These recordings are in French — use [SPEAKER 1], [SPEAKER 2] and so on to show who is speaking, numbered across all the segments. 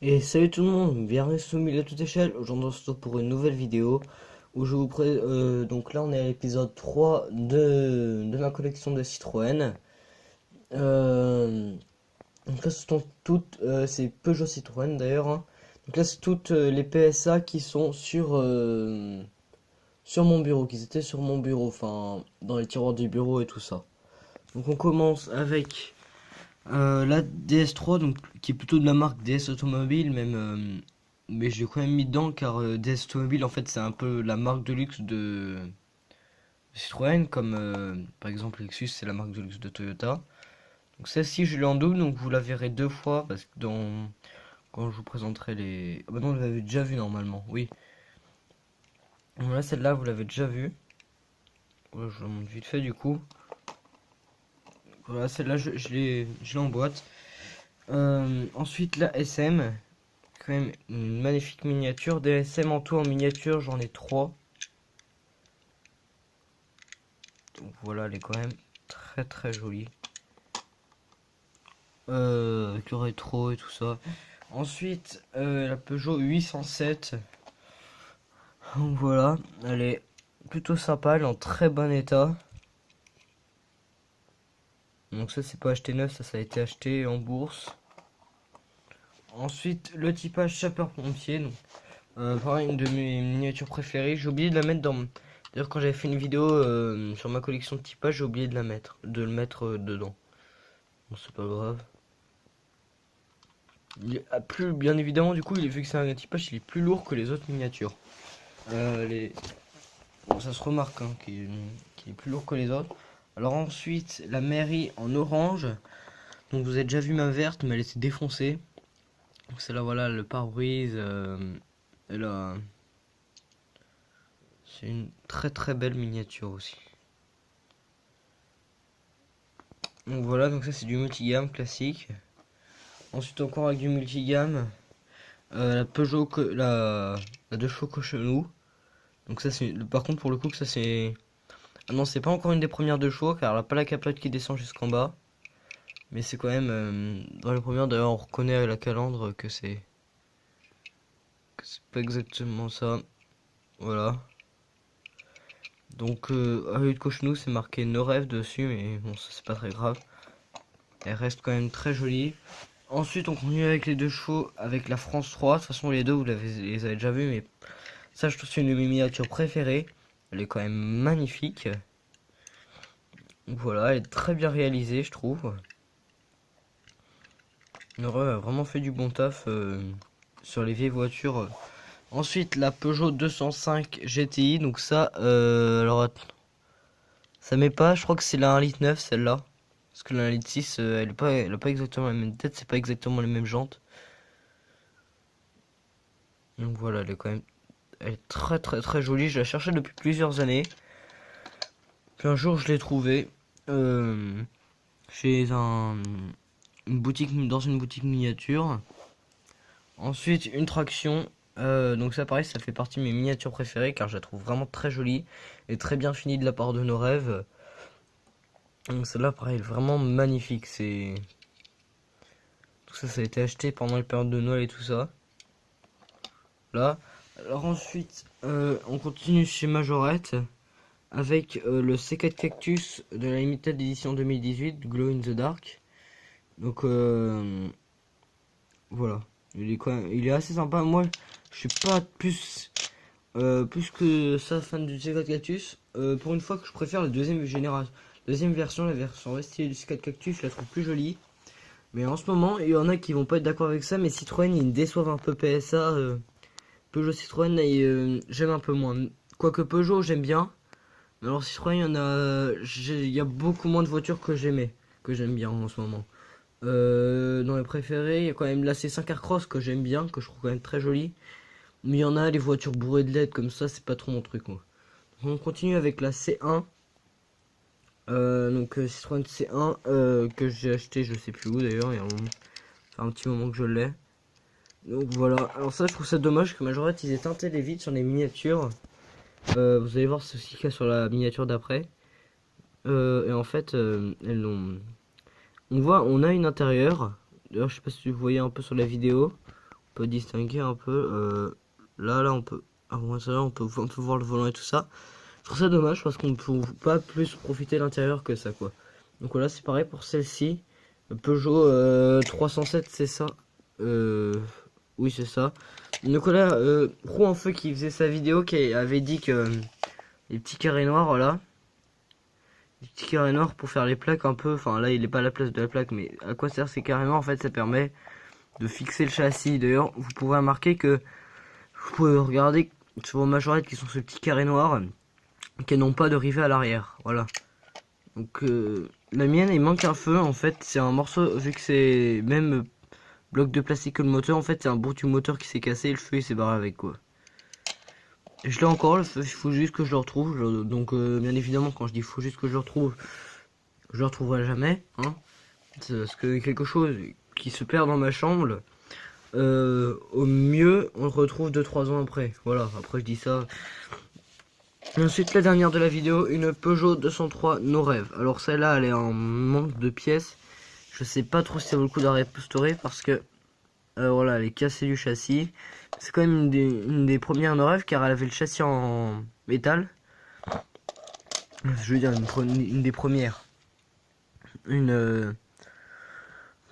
[SPEAKER 1] Et salut tout le monde, bienvenue sur Mille à toute échelle. Aujourd'hui on se retrouve pour une nouvelle vidéo où je vous présente. Donc là on est à l'épisode 3 de ma collection de Citroën. Euh, donc là ce sont toutes, c'est Peugeot Citroën d'ailleurs, hein. Donc là c'est toutes les PSA qui sont sur mon bureau, qui étaient sur mon bureau, enfin dans les tiroirs du bureau et tout ça. Donc on commence avec la DS3, donc, qui est plutôt de la marque DS Automobile, même, mais j'ai quand même mis dedans car DS Automobile en fait c'est un peu la marque de luxe de Citroën, comme par exemple Lexus c'est la marque de luxe de Toyota. Donc celle-ci je l'ai en double, donc vous la verrez deux fois parce que quand je vous présenterai les. Ah bah non, vous l'avez déjà vu normalement, oui. Voilà, celle-là vous l'avez déjà vue. Voilà, je la montre vite fait du coup. Voilà, celle-là je l'ai en boîte. Ensuite la SM. Quand même une magnifique miniature. Des SM en tout en miniature, j'en ai 3. Donc voilà, elle est quand même très très jolie. Avec le rétro et tout ça. Ensuite, la Peugeot 807. Donc voilà, elle est plutôt sympa, elle est en très bon état. Donc ça c'est pas acheté neuf, ça a été acheté en bourse. Ensuite, le typage sapeur-pompier. Donc pareil, une de mes miniatures préférées. J'ai oublié de la mettre dans. D'ailleurs, quand j'avais fait une vidéo sur ma collection de typage, j'ai oublié de le mettre dedans. Bon, c'est pas grave. Plus, bien évidemment, du coup, vu que c'est un typage, il est plus lourd que les autres miniatures. Les... Bon, ça se remarque hein, qu'il est plus lourd que les autres. Alors ensuite, la mairie en orange. Donc vous avez déjà vu ma verte, mais elle s'est défoncée. Donc c'est là, voilà, le pare-brise. Elle a... C'est une très très belle miniature aussi. Donc voilà, donc ça c'est du multigamme classique. Ensuite encore avec du multigamme, la Peugeot, la deux chevaux Cochenou. Donc ça c'est, par contre pour le coup que ça c'est, ah non c'est pas encore une des premières deux chevaux car elle a pas la capote qui descend jusqu'en bas. Mais c'est quand même dans les premières d'ailleurs on reconnaît à la calandre que c'est pas exactement ça. Voilà. Donc à l'œil de Cochenou c'est marqué No Rêve dessus mais bon ça c'est pas très grave. Elle reste quand même très jolie. Ensuite, on continue avec les deux chevaux, avec la France 3. De toute façon, les deux, les avez déjà vus, mais ça, je trouve que c'est une de mes miniatures préférées. Elle est quand même magnifique. Donc voilà, elle est très bien réalisée, je trouve. Nora a vraiment fait du bon taf sur les vieilles voitures. Ensuite, la Peugeot 205 GTI. Donc ça, alors, ça met pas, je crois que c'est la 1,9 litre celle-là. Parce que la 1,6 litre, elle a pas exactement la même tête, c'est pas exactement les mêmes jantes. Donc voilà, elle est très très très jolie. Je la cherchais depuis plusieurs années. Puis un jour, je l'ai trouvée euh, chez dans une boutique miniature. Ensuite, une traction. Donc ça, pareil, ça fait partie de mes miniatures préférées car je la trouve vraiment très jolie et très bien finie de la part de nos rêves. Donc celle-là, pareil, vraiment magnifique. C'est tout ça, ça a été acheté pendant les périodes de Noël et tout ça. Là. Alors ensuite, on continue chez Majorette avec le C4 Cactus de la Limited Edition 2018, Glow in the Dark. Donc voilà, il est assez sympa. Moi, je suis pas plus que ça fan du C4 Cactus. Pour une fois que je préfère la deuxième génération, deuxième version, la version restylée du C4 Cactus, je la trouve plus jolie. Mais en ce moment, il y en a qui vont pas être d'accord avec ça, mais Citroën, ils me déçoivent un peu PSA. Peugeot Citroën, j'aime un peu moins. Quoique Peugeot, j'aime bien. Mais alors Citroën, il y a beaucoup moins de voitures que j'aime bien en ce moment. Dans les préférés, il y a quand même la C5 Aircross que j'aime bien, que je trouve quand même très jolie. Mais il y en a, les voitures bourrées de LED comme ça, c'est pas trop mon truc, moi. On continue avec la C1. Donc Citroën C1 que j'ai acheté, je sais plus où d'ailleurs, ça fait un petit moment que je l'ai. Donc voilà, alors ça je trouve ça dommage que Majorette ils aient teinté les vitres sur les miniatures. Vous allez voir ceci qu'il y a sur la miniature d'après. Et en fait, on a une intérieur. D'ailleurs, je sais pas si vous voyez un peu sur la vidéo. peut distinguer un peu. Là, on peut. Avant ça, là, on peut voir le volant et tout ça. Je trouve ça dommage parce qu'on ne peut pas plus profiter de l'intérieur que ça, quoi. Donc voilà, c'est pareil pour celle-ci. Peugeot 307, c'est ça. Oui, c'est ça. Donc voilà, Pro en feu qui faisait sa vidéo, qui avait dit que les petits carrés noirs, voilà. Les petits carrés noirs pour faire les plaques un peu. Enfin, là, il n'est pas à la place de la plaque, mais à quoi sert ces carrés noirs? En fait, ça permet de fixer le châssis. D'ailleurs, vous pouvez remarquer que vous pouvez regarder sur vos majorettes qui sont ce petit carré noir qui n'ont pas de rivet à l'arrière. Voilà. Donc la mienne, il manque un feu. En fait, c'est un morceau, vu que c'est même bloc de plastique que le moteur. En fait, c'est un bout du moteur qui s'est cassé et le feu il s'est barré avec, quoi. Et je l'ai encore, le feu, il faut juste que je le retrouve. Donc bien évidemment, quand je dis il faut juste que je le retrouve, je le retrouverai jamais, hein. Parce que quelque chose qui se perd dans ma chambre, au mieux on le retrouve 2-3 ans après. Voilà, après je dis ça. Et ensuite, la dernière de la vidéo, une Peugeot 203 No Rêve. Alors celle-là, elle est en manque de pièces. Je sais pas trop si ça vaut le coup de la restaurer parce que voilà, elle est cassée du châssis. C'est quand même une des premières No Rêve car elle avait le châssis en métal. Je veux dire une des premières.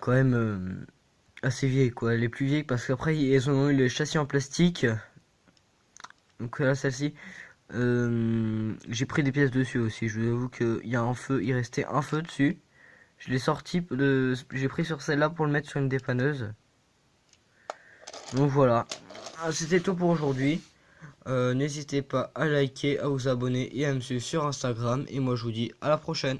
[SPEAKER 1] Quand même assez vieille, quoi. Elle est plus vieille parce qu'après ils ont eu le châssis en plastique. Donc là, celle-ci. J'ai pris des pièces dessus aussi. Je vous avoue qu'il y a un feu, il restait un feu dessus. Je l'ai sorti, j'ai pris sur celle-là pour le mettre sur une dépanneuse. Donc voilà, c'était tout pour aujourd'hui. N'hésitez pas à liker, à vous abonner et à me suivre sur Instagram. Et moi je vous dis à la prochaine.